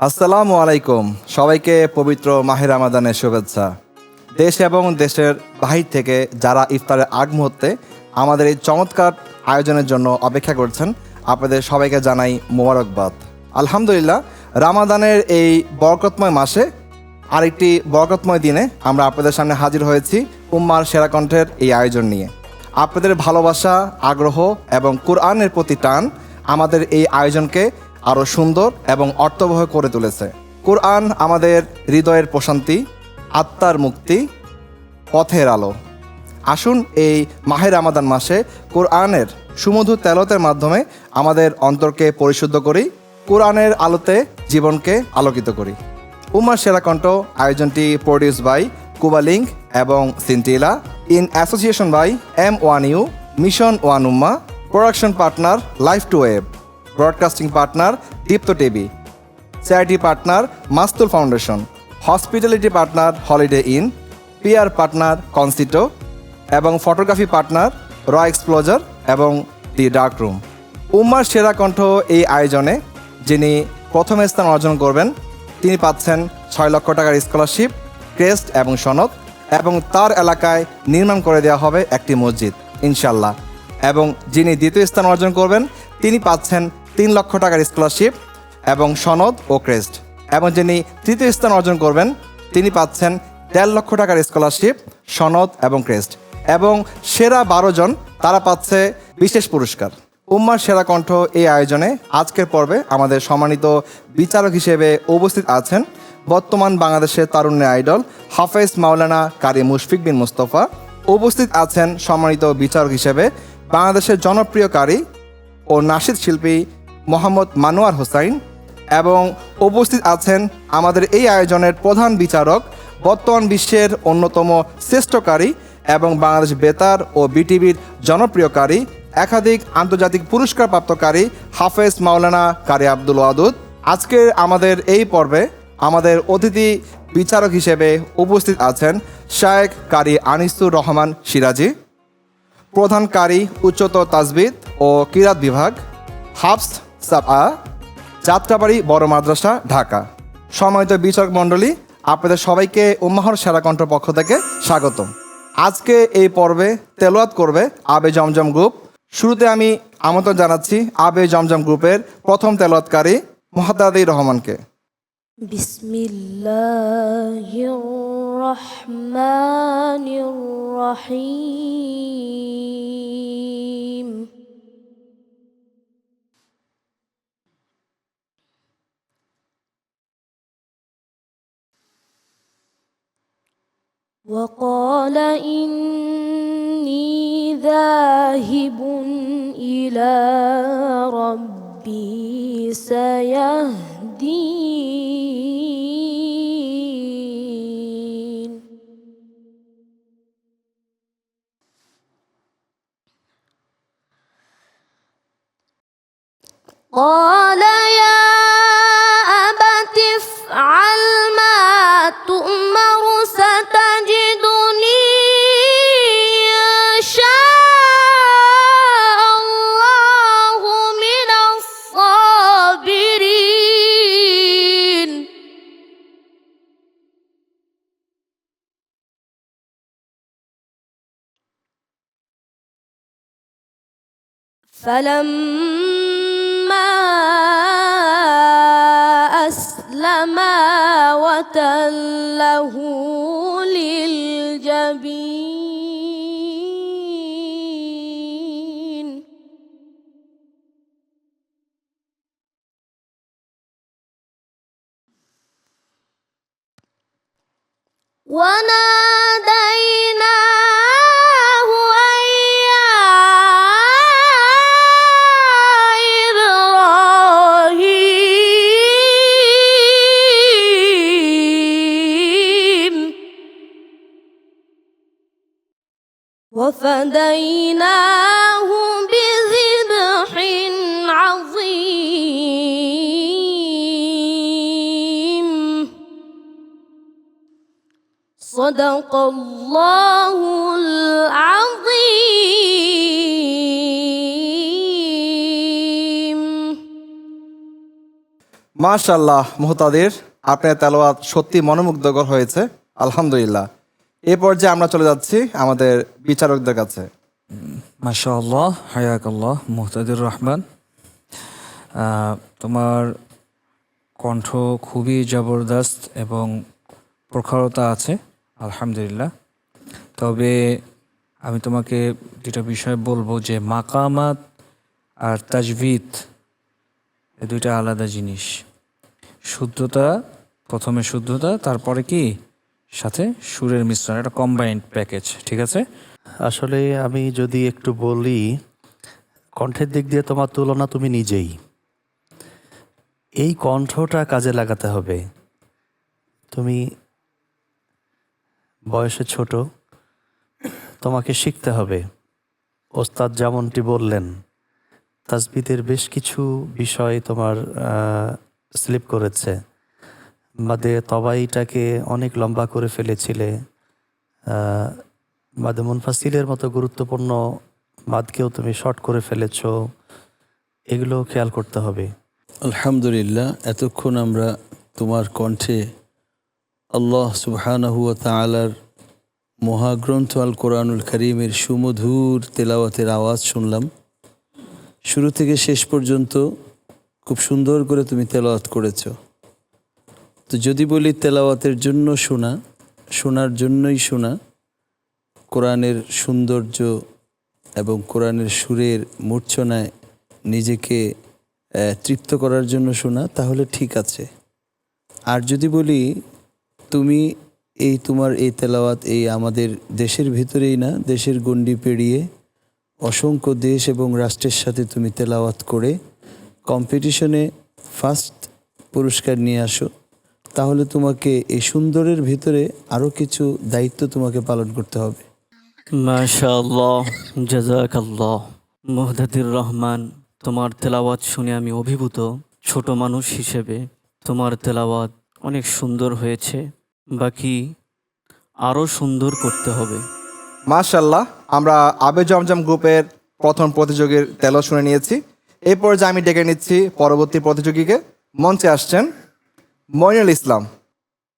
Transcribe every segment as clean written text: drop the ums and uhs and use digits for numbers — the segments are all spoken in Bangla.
আসসালামু আলাইকুম। সবাইকে পবিত্র মাহে রমাদানের শুভেচ্ছা। দেশ এবং দেশের বাহির থেকে যারা ইফতারের আগ মুহূর্তে আমাদের এই চমৎকার আয়োজনের জন্য অপেক্ষা করছেন, আপনাদের সবাইকে জানাই মোবারকবাদ। আলহামদুলিল্লাহ, রামাদানের এই বরকতময় মাসে আরেকটি বরকতময় দিনে আমরা আপনাদের সামনে হাজির হয়েছি উম্মার সেরা কণ্ঠের এই আয়োজন নিয়ে। আপনাদের ভালোবাসা, আগ্রহ এবং কোরআনের প্রতি টান আমাদের এই আয়োজনকে আরও সুন্দর এবং অর্থবহ করে তুলেছে। কোরআন আমাদের হৃদয়ের প্রশান্তি, আত্মার মুক্তি, পথের আলো। আসুন এই মাহে রমাদান মাসে কোরআনের সুমধুর তেলাওয়াতের মাধ্যমে আমাদের অন্তরকে পরিশুদ্ধ করি, কোরআনের আলোতে জীবনকে আলোকিত করি। উম্মার সেরা কণ্ঠ আয়োজনটি প্রডিউস বাই কুবালিঙ্ক এবং সিনটিলা in association by M1U, mission one উম্মা, production partner life to web, broadcasting partner Deepto TV, charity partner Mastul foundation, hospitality partner Holiday Inn, PR partner কনসিটো এবং ফটোগ্রাফি পার্টনার র এক্সপ্লোজার এবং দি ডার্ক রুম। উম্মার সেরা কণ্ঠ এই আয়োজনে যিনি প্রথম স্থান অর্জন করবেন তিনি পাচ্ছেন 6 লক্ষ টাকার স্কলারশিপ, ক্রেস্ট এবং সনদ, এবং তার এলাকায় নির্মাণ করে দেওয়া হবে একটি মসজিদ ইনশাল্লাহ। এবং যিনি দ্বিতীয় স্থান অর্জন করবেন তিনি পাচ্ছেন 3 লক্ষ টাকার স্কলারশিপ এবং সনদ ও ক্রেস্ট, এবং যিনি তৃতীয় স্থান অর্জন করবেন তিনি পাচ্ছেন 1.5 লক্ষ টাকার স্কলারশিপ, সনদ এবং ক্রেস্ট, এবং সেরা 12 জন তারা পাচ্ছে বিশেষ পুরস্কার। উম্মার সেরা কণ্ঠ এই আয়োজনে আজকের পর্বে আমাদের সম্মানিত বিচারক হিসেবে উপস্থিত আছেন বর্তমান বাংলাদেশের তারুণ্যের আইডল হাফেজ মাওলানা কারি মুশফিক বিন মুস্তফা। উপস্থিত আছেন সম্মানিত বিচারক হিসেবে বাংলাদেশের জনপ্রিয় কারি ও নাশিদ শিল্পী মোহাম্মদ মানোয়ার হোসাইন, এবং উপস্থিত আছেন আমাদের এই আয়োজনের প্রধান বিচারক, বর্তমান বিশ্বের অন্যতম শ্রেষ্ঠকারী এবং বাংলাদেশ বেতার ও বিটিভির জনপ্রিয়কারী, একাধিক আন্তর্জাতিক পুরস্কারপ্রাপ্তকারী হাফেজ মাওলানা কারি আব্দুল ওয়াদুদ। আজকের আমাদের এই পর্বে আমাদের অতিথি বিচারক হিসেবে উপস্থিত আছেন শায়েখ কারি আনিসুর রহমান সিরাজি, প্রধান কারি উচ্চতর তাজবিদ ও কিরাত বিভাগ, হাফস সাবআ, যাত্রাবাড়ি বড় মাদ্রাসা, ঢাকা। সম্মানিত বিচারক মণ্ডলী, আপনাদের সবাইকে উম্মাহর সেরা কণ্ঠ পক্ষ থেকে স্বাগতম। আজকে এই পর্বে তেলাওয়াত করবে আবে জমজম গ্রুপ। শুরুতে আমি আমন্ত্রণ জানাচ্ছি আবে জমজম গ্রুপের প্রথম তেলাওয়াতকারী মুহাদ্দাদি রহমানকে। বিসমিল্লাহির রহমানির রহিম। وقال إني ذاهب إلى ربي سيهدين. قال يا أبت افعل ما تؤمر ستجدني إن شاء الله من الصابرين. فلما أسلما وتله للجبين. وناديناه أن يا إبراهيم وفديناه بذبح عظيم. صدق الله العظيم. মাশাআল্লাহ মুহতাদির, আপনার তেলাওয়াত সত্যি মনোমুগ্ধকর হয়েছে, আলহামদুলিল্লাহ। এই পর্যায়ে আমরা চলে যাচ্ছি আমাদের বিচারকদের কাছে। মাশাআল্লাহ, হায়াকাল্লাহ মুহতাদির রহমান। তোমার কণ্ঠ খুবই জবরদস্ত এবং প্রখরতা আছে, আলহামদুলিল্লাহ। তবে আমি তোমাকে যেটা বিষয় বলবো যে মাকামাত আর তাজভিদ এই দুইটা আলাদা জিনিস। শুদ্ধতা, প্রথমে শুদ্ধতা, তারপরে কি সাথে সুরের মিশ্রণ, একটা কম্বাইন্ড প্যাকেজ, ঠিক আছে? আসলে আমি যদি একটু বলি, কণ্ঠের দিক দিয়ে তোমার তুলনা তুমি নিজেই। এই কণ্ঠটা কাজে লাগাতে হবে। তুমি বয়সে ছোট, তোমাকে শিখতে হবে। ওস্তাদ যেমনটি বললেন, তাসবিদের বেশ কিছু বিষয় তোমার স্লিপ করেছে। মাদে তবাইটাকে অনেক লম্বা করে ফেলেছিলে। মাদে মুনফাসিলের মতো গুরুত্বপূর্ণ মাদকেও তুমি শর্ট করে ফেলেছো। এগুলো খেয়াল করতে হবে। আলহামদুলিল্লাহ, এতক্ষণ আমরা তোমার কণ্ঠে আল্লাহ সুবহানাহু ওয়া তাআলার মহাগ্রন্থ আল কোরআনুল কারীমের সুমধুর তেলাওয়াতের আওয়াজ শুনলাম। শুরু থেকে শেষ পর্যন্ত খুব সুন্দর করে তুমি তেলাওয়াত করেছো। তো যদি বলি তেলাওয়াতের জন্য শোনা, শোনার জন্যই শোনা, কোরআনের সৌন্দর্য এবং কোরআনের সুরের মূর্ছনায় নিজেকে তৃপ্ত করার জন্য শোনা, তাহলে ঠিক আছে। আর যদি বলি তুমি তোমার এই তেলাওয়াত এই আমাদের দেশের ভিতরেই না, দেশের গণ্ডি পেরিয়ে অসংখ্য দেশ এবং রাষ্ট্রের সাথে তুমি তেলাওয়াত করে কম্পিটিশনে ফার্স্ট পুরস্কার নিয়ে আসো, তাহলে তোমাকে এই সুন্দরের ভিতরে আরও কিছু দায়িত্ব তোমাকে পালন করতে হবে। মাশাআল্লাহ, জাযাকাল্লাহ মুহতাদির রহমান। তোমার তেলাওয়াত শুনে আমি অভিভূত। ছোট মানুষ হিসেবে তোমার তেলাওয়াত অনেক সুন্দর হয়েছে, বাকি আরও সুন্দর করতে হবে। মাশাআল্লাহ, আমরা আবে জমজম গ্রুপের প্রথম প্রতিযোগীর তেলাওয়াত শুনে নিয়েছি। এই পর্যায়ে আমি ডেকে নিচ্ছি পরবর্তী প্রতিযোগীকে। মঞ্চে আসছেন মইনুল ইসলাম।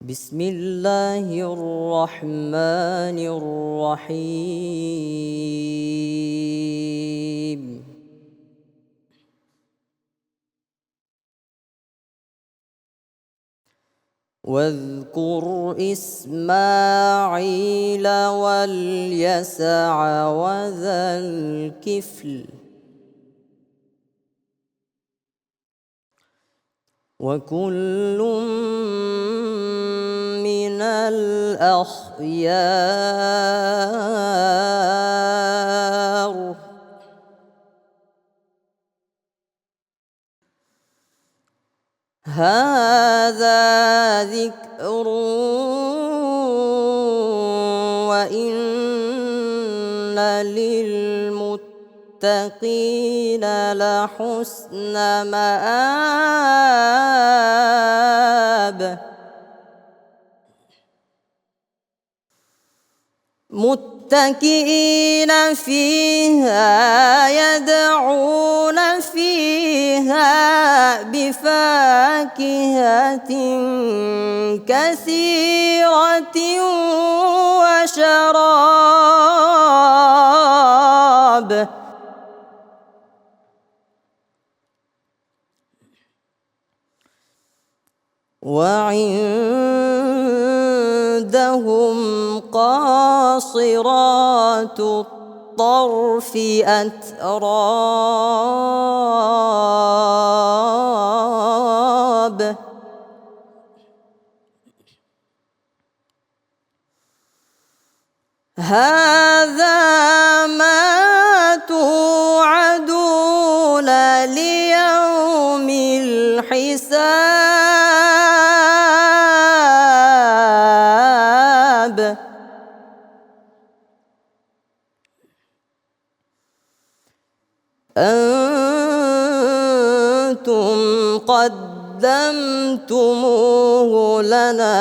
بسم الله الرحمن الرحيم واذكر إسماعيل واليسع وذا الكفل وكل من الأخيار هذا ذكر وإن للمتقين لحسن مآب متكئين فيها يدعون فيها بفاكهة كثيرة وشراب وعندهم قاصرات الطرف أتراب هذا ما توعدون ليوم الحساب أنتم قدمتموه لنا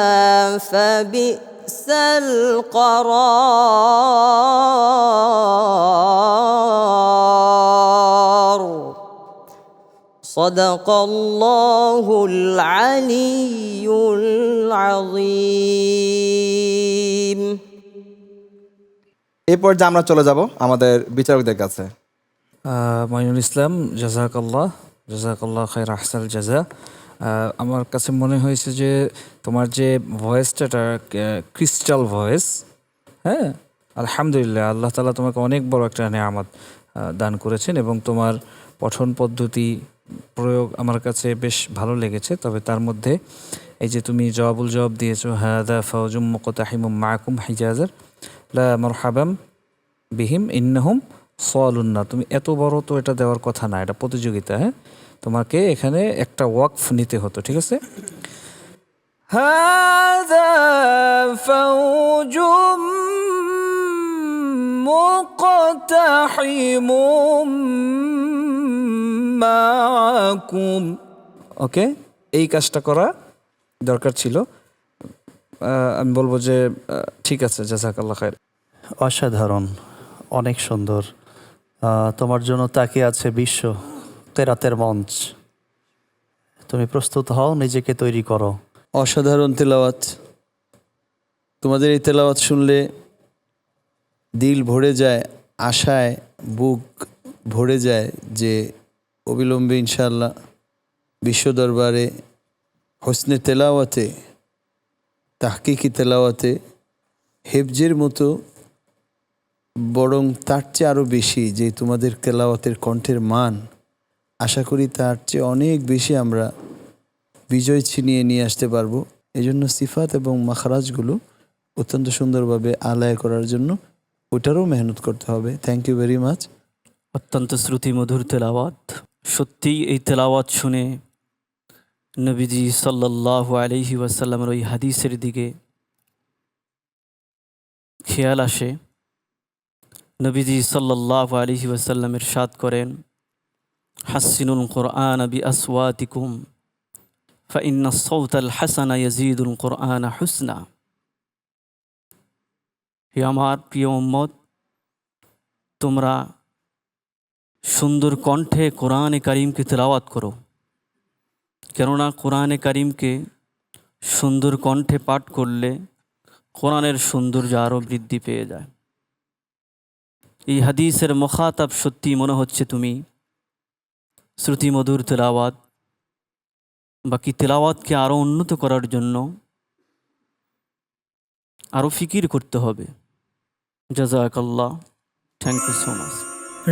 فبئس القرار صدق الله العلي العظيم এই পর্যায়ে আমরা চলে যাব আমাদের বিচারকদের কাছে। মাইনুল ইসলাম, জাজাকাল্লাহ খাইর আহসাল জাজা। আমার কাছে মনে হয়েছে যে তোমার যে ভয়েসটা, এটা ক্রিস্টাল ভয়েস। হ্যাঁ, আলহামদুলিল্লাহ, আল্লাহ তাআলা তোমাকে অনেক বড় একটা নেয়ামত দান করেছেন এবং তোমার পঠন পদ্ধতি প্রয়োগ আমার কাছে বেশ ভালো লেগেছে। তবে তার মধ্যে এই যে তুমি জবাবুল জবাব দিয়েছো, হাদা ফাউজুম মুকতাহিমুম মাআকুম হিজাজার লা মারহাবাম বিহিম ইন্নাহুম সালুন্না, তুমি এত বড় তো এটা দেওয়ার কথা না, এটা প্রতিযোগিতা। হ্যাঁ, তোমাকে এখানে একটা ওয়াকফ নিতে হতো, ঠিক আছে? হাযা ফাউজুম মুকতাহিমুম মাআকুম। ওকে, এই কাজটা করা দরকার ছিল। আমি বলবো যে ঠিক আছে, জাযাকাল্লাহ খাইর। অসাধারণ, অনেক সুন্দর। তোমার জন্য তাকিয়ে আছে বিশ্ব, তেরাতের মঞ্চ। তুমি প্রস্তুত হও, নিজেকে তৈরি করো। অসাধারণ তেলাওয়াত। তোমাদের এই তেলাওয়াত শুনলে দিল ভরে যায়, আশায় বুক ভরে যায় যে অবিলম্বে ইনশাআল্লাহ বিশ্ব দরবারে হোসনে তেলাওয়াতে, তাহকিকি তেলাওয়াতে হেফজের মতো, বরং তার চেয়ে আরও বেশি যে তোমাদের তেলাওয়াতের কণ্ঠের মান, আশা করি তার চেয়ে অনেক বেশি আমরা বিজয় ছিনিয়ে নিয়ে আসতে পারবো। এই জন্য সিফাত এবং মাখরাজগুলো অত্যন্ত সুন্দরভাবে আলায় করার জন্য ওটারও মেহনত করতে হবে। Thank you very much. অত্যন্ত শ্রুতিমধুর তেলাওয়াত। সত্যিই এই তেলাওয়াত শুনে নবীজি সাল্লাল্লাহু আলাইহি ওয়াসাল্লামের ওই হাদিসের দিকে খেয়াল আসে। নবীজি সাল্লাল্লাহু আলাইহি ওয়াসাল্লাম ইরশাদ করেন, হাসিনুল কুরআন বি আসওয়াতিকুম ফাইন্না সাওতাল হাসানা ইয়াজিদুল কুরআন হুসনা। হে আমার প্রিয় উম্মত, তোমরা সুন্দর কণ্ঠে কোরআনে কারিমকে তেলাওয়াত করো, কেননা কোরআনে কারিমকে সুন্দর কণ্ঠে পাঠ করলে কোরআনের সৌন্দর্য আরও বৃদ্ধি পেয়ে যায়। এই হাদিসের মুখাতাব সত্যি মনে হচ্ছে তুমি শ্রুতিমধুর তেলাওয়াত, বাকি তেলাওয়াতকে আরও উন্নত করার জন্য আরও ফিকির করতে হবে। জাযাকাল্লাহ, থ্যাংক ইউ সো মাচ।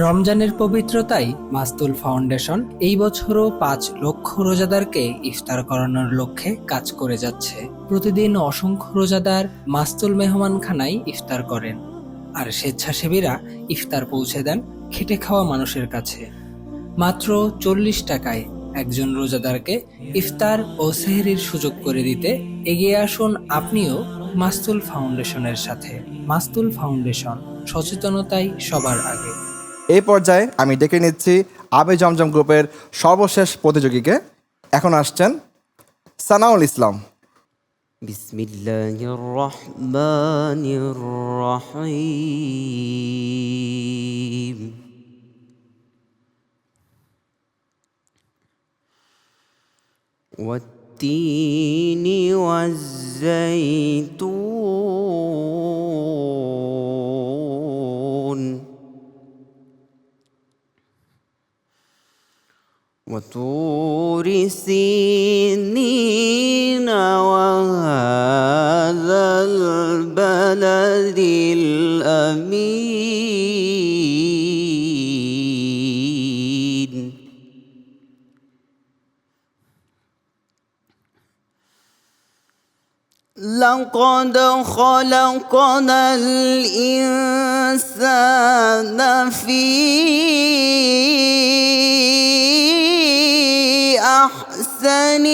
রমজানের পবিত্রতায় মাস্তুল ফাউন্ডেশন এই বছরও 5 লক্ষ রোজাদারকে ইফতার করানোর লক্ষ্যে কাজ করে যাচ্ছে। প্রতিদিন অসংখ্য রোজাদার মাস্তুল মেহমানখানায় ইফতার করেন, আর স্বেচ্ছাসেবীরা ইফতার পৌঁছে দেন খেটে খাওয়া মানুষের কাছে। মাত্র 40 টাকায় একজন রোজাদারকে ইফতার ও সেহরির সুযোগ করে দিতে এগিয়ে আসুন আপনিও মাস্তুল ফাউন্ডেশনের সাথে। মাস্তুল ফাউন্ডেশন, সচেতনতাই সবার আগে। এই পর্যায়ে আমি ডেকে নিচ্ছি আবে জমজম গ্রুপের সর্বশেষ প্রতিযোগীকে। এখন আসছেন সানাউল ইসলাম। বিসমিল্লাহির রহমানির রহিম। والتين والزيتون وطور سينين وهذا البلد الأمين لقد خلقنا الإنسان في أحسن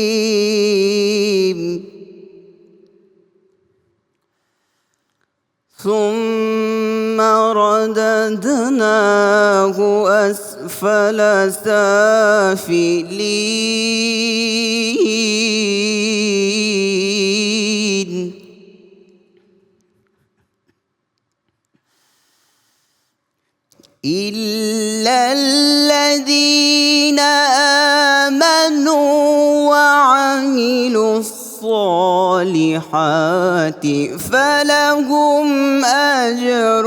تقويم ثم رددناه أسفل سافلين إلا الذين آمنوا وعملوا الصالحات فلهم أجر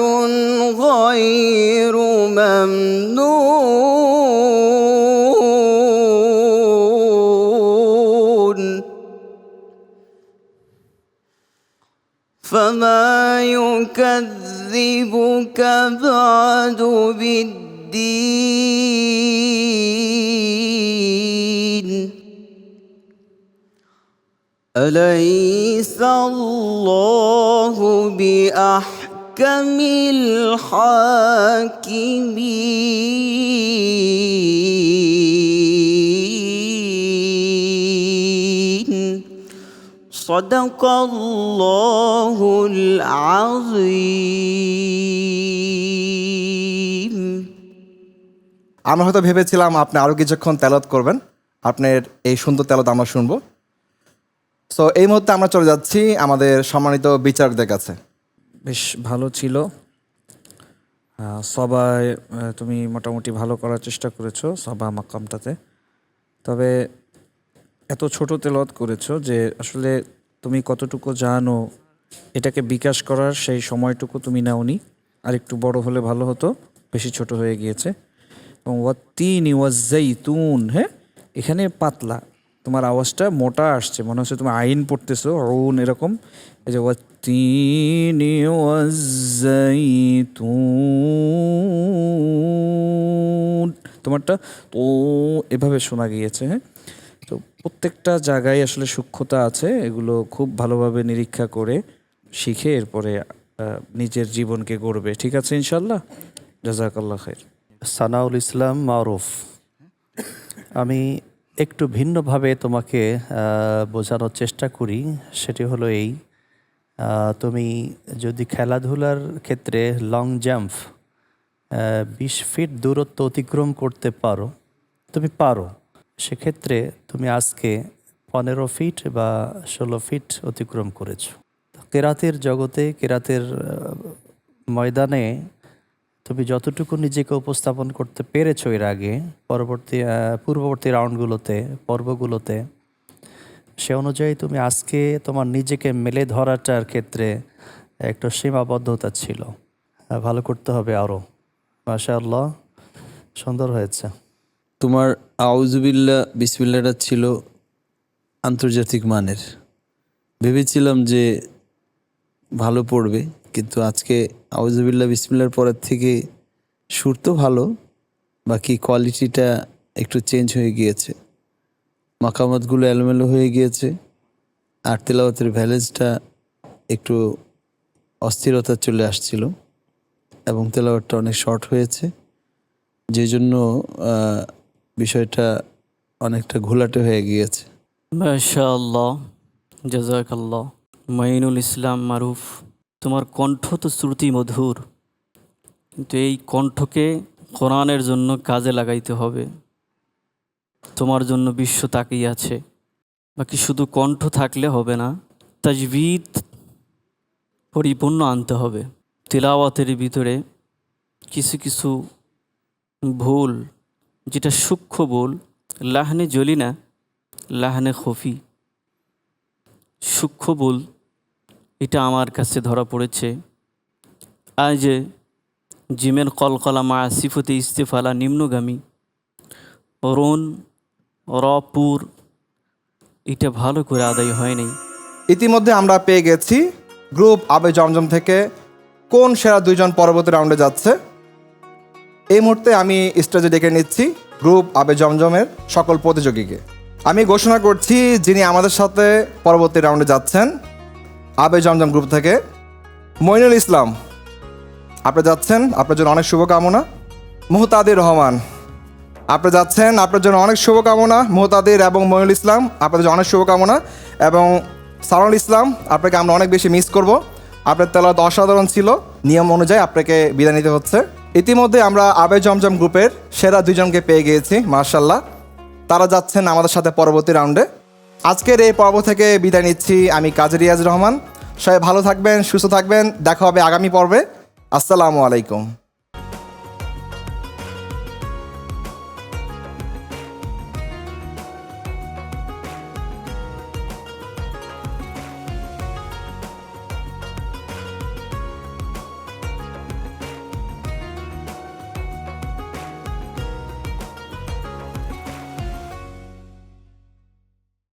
غير ممنون فما يكذبك بعد بالدين أليس الله بأحكم الحاكمين صدق الله العظيم আমরা হয়তো ভেবেছিলাম আপনি আরও কিছুক্ষণ তেলাওয়াত করবেন, আপনার এই সুন্দর তেলাওয়াত আমরা শুনবো। সো এই মুহূর্তে আমরা চলে যাচ্ছি আমাদের সম্মানিত বিচারকদের কাছে। বেশ ভালো ছিল। সবাই তুমি মোটামুটি ভালো করার চেষ্টা করেছো সবা মাকামটাতে। তবে এত ছোট তেলাওয়াত করেছো যে আসলে তুমি কতটুকু জানো এটাকে বিকাশ করার সেই সময়টুকু তুমি নাওনি। আর একটু বড় হলে ভালো হতো, বেশি ছোট হয়ে গিয়েছে। এবং ওয়াত্তিনি ওয়াজ্জাইতুন, হ্যাঁ এখানে পাতলা, তোমার আওয়াজটা মোটা আসছে, মনে হচ্ছে তুমি আইন পড়তেছো উন এরকম। এই যে ওয়াত্তিনি ওয়াজ্জাইতুন, তোমারটা তো এভাবে শোনা গিয়েছে। হ্যাঁ, তো প্রত্যেকটা জায়গায় আসলে সূক্ষ্মতা আছে, এগুলো খুব ভালোভাবে নিরীক্ষা করে শিখে এরপরে নিজের জীবনকে গড়বে। ঠিক আছে ইনশাল্লাহ, জাযাকাল্লাহ খাইর। সানাউল ইসলাম মারুফ, আমি একটু ভিন্নভাবে তোমাকে বোঝানোর চেষ্টা করি। সেটি হলো এই, তুমি যদি খেলাধুলার ক্ষেত্রে লং জাম্প 20 ফিট দূরত্ব অতিক্রম করতে পারো, তুমি পারো, সেক্ষেত্রে তুমি আজকে 15 ফিট বা 16 ফিট অতিক্রম করেছো। কেরাতের জগতে, কেরাতের ময়দানে তুমি যতটুকু নিজেকে উপস্থাপন করতে পেরেছো এর আগে পূর্ববর্তী রাউন্ডগুলোতে, পর্বগুলোতে, সে অনুযায়ী তুমি আজকে তোমার নিজেকে মেলে ধরাটার ক্ষেত্রে একটা সীমাবদ্ধতা ছিল। ভালো করতে হবে আরও। মাশাআল্লাহ, সুন্দর হয়েছে। তোমার আউযুবিল্লাহ বিসমিল্লাহটা ছিল আন্তর্জাতিক মানের। ভেবেছিলাম যে ভালো পড়বে, কিন্তু আজকে আউযুবিল্লাহ বিসমিল্লাহর পরের থেকে সুর তো ভালো, বাকি কোয়ালিটিটা একটু চেঞ্জ হয়ে গিয়েছে, মাকামাতগুলো এলোমেলো হয়ে গিয়েছে, আর তেলাওয়াতের ভ্যালেন্সটা একটু অস্থিরতা চলে আসছিল এবং তেলাওয়াতটা অনেক শর্ট হয়েছে, যে জন্য বিষয়টা অনেকটা ঘোলাটে হয়ে গিয়েছে। মাশাআল্লাহ, জাযাকাল্লাহ। মাইনুল ইসলাম মারুফ, তোমার কণ্ঠ তো শ্রুতি মধুর, কিন্তু এই কণ্ঠকে কোরআনের জন্য কাজে লাগাইতে হবে। তোমার জন্য বিশ্ব তাকিয়ে আছে। বাকি শুধু কণ্ঠ থাকলে হবে না, তাজবিদ পরিপূর্ণ আনতে হবে। তিলাওয়াতের ভিতরে কিছু কিছু ভুল, যেটা সূক্ষ্ম ভুল, লাহনে জ্বলি না, লাহনে খফি, সূক্ষ্ম ভুল, এটা আমার কাছে ধরা পড়েছে। আজ যে জিমের কলকলা মা সিফতে ইস্তেফালা নিম্নগামী, রোন রপুর, এটা ভালো করে আদায় হয়নি। ইতিমধ্যে আমরা পেয়ে গেছি গ্রুপ আবে জমজম থেকে কোন সেরা দুইজন পরবর্তী রাউন্ডে যাচ্ছে। এই মুহূর্তে আমি স্টেজে ডেকে নিচ্ছি গ্রুপ আবে জমজমের সকল প্রতিযোগীকে। আমি ঘোষণা করছি যিনি আমাদের সাথে পরবর্তী রাউন্ডে যাচ্ছেন আবে জমজম গ্রুপ থেকে মইনুল ইসলাম, আপনি যাচ্ছেন, আপনার জন্য অনেক শুভকামনা। মুহতাদির রহমান, আপনি যাচ্ছেন, আপনার জন্য অনেক শুভকামনা। মুহতাদির এবং মইনুল ইসলাম, আপনাদের জন্য অনেক শুভকামনা। এবং সারুল ইসলাম, আপনাকে আমরা অনেক বেশি মিস করব। আপনার তেলাওয়াত অসাধারণ ছিল, নিয়ম অনুযায়ী আপনাকে বিদায় নিতে হচ্ছে। ইতিমধ্যে আমরা আবে জমজম গ্রুপের সেরা দুজনকে পেয়ে গিয়েছি, মার্শাল্লাহ। তারা যাচ্ছেন আমাদের সাথে পরবর্তী রাউন্ডে। আজকের এই পর্ব থেকে বিদায় নিচ্ছি আমি কাজী রিয়াজ রহমান। সবাই ভালো থাকবেন, সুস্থ থাকবেন, দেখা হবে আগামী পর্বে। আসসালামু আলাইকুম।